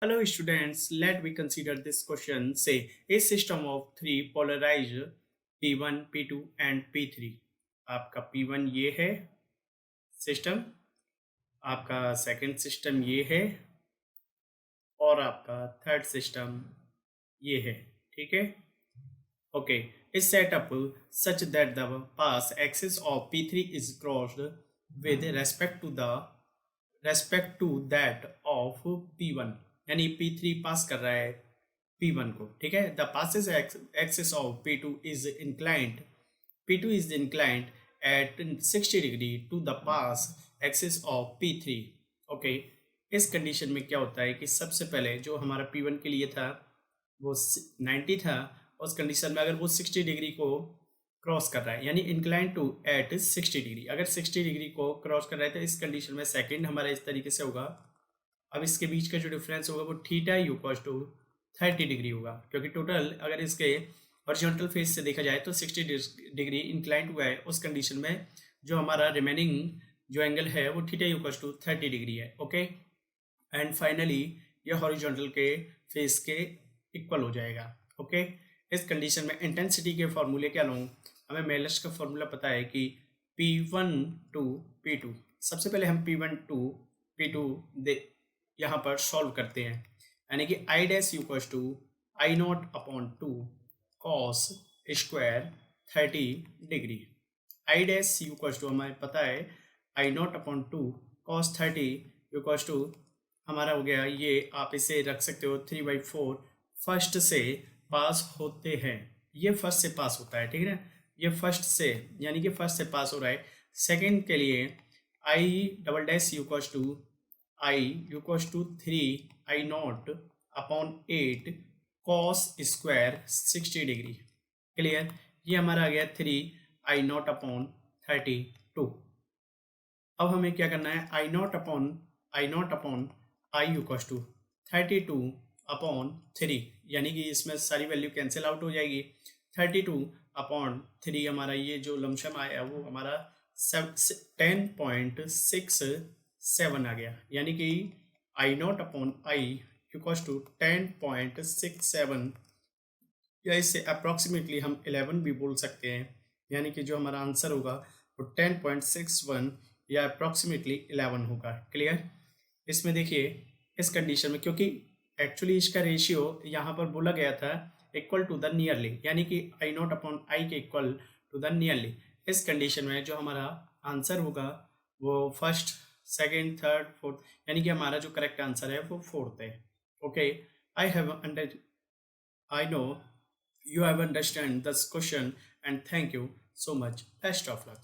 Hello students, let me consider this question. Say a system of three polarized P1, P2 and P3. आपका P1 ये है system, आपका second system ये है और आपका थर्ड सिस्टम ये है. ठीक है. Okay, is set up such that the path axis of P3 is crossed with respect to that of P1. यानी P3 पास कर रहा है P1 को. ठीक है. The passes axis of P2 is inclined at 60 degree to the pass axis of P3. Okay. इस condition में क्या होता है कि सबसे पहले जो हमारा P1 के लिए था वो 90 था. उस कंडीशन में अगर वो 60 डिग्री को क्रॉस कर रहा है यानी इंक्लाइन टू एट 60 डिग्री, अगर 60 डिग्री को क्रॉस कर रहा है तो इस कंडीशन में सेकंड हमारा इस तरीके से होगा. अब इसके बीच का जो डिफरेंस होगा वो थीटा इक्वल्स टू 30 डिग्री होगा, क्योंकि टोटल अगर इसके हॉरिजॉन्टल फेस से देखा जाए तो 60 डिग्री इंक्लाइन हुआ है. उस कंडीशन में जो हमारा रिमेनिंग जो एंगल है वो थीटा इक्वल्स टू 30 डिग्री है. ओके. एंड फाइनली ये हॉरिजॉन्टल के फेस के इक्वल हो जाएगा. ओके. इस कंडीशन में इंटेंसिटी के फॉर्मूले क्या लूँ. हमें मेलस का फॉर्मूला पता है कि P1 टू P2. सबसे पहले हम P1 टू P2 दे यहाँ पर सॉल्व करते हैं. यानी कि I dash equals to I not upon 2 cos square 30 degree. I dash equals to हमें पता है I not upon 2 cos 30 equals to हमारा हो गया ये. आप इसे रख सकते हो 3/4 फर्स्ट से पास होते हैं. ये फर्स्ट से पास होता है. ठीक है ना. ये फर्स्ट से यानी कि फर्स्ट से पास हो रहा है. सेकंड के लिए I double dash equals to I equals to 3 I not upon 8 cos square 60 degree. Clear. ये हमारा आ गया 3 आई नॉट अपॉन 32. अब हमें क्या करना है. I not upon I equals to 32 upon 3, यानी कि इसमें सारी वैल्यू कैंसिल आउट हो जाएगी. 32 अपॉन 3 हमारा ये जो लमसम आया वो हमारा 10.67 आ गया. यानी कि I not upon I equals to 10.67, या इससे अप्रॉक्सीमेटली हम 11 भी बोल सकते हैं. यानी कि जो हमारा आंसर होगा वो 10.61 या अप्रॉक्सीमेटली 11 होगा. क्लियर. इसमें देखिए इस कंडीशन में क्योंकि एक्चुअली इसका रेशियो यहाँ पर बोला गया था इक्वल टू द नियरली, यानी कि आई नॉट अपॉन आई के इक्वल टू द नियरली. इस कंडीशन में जो हमारा आंसर होगा वो फर्स्ट, सेकंड, थर्ड, फोर्थ, यानी कि हमारा जो करेक्ट आंसर है वो फोर्थ है. Okay. I know you have understand this question and thank you so much. Best of luck.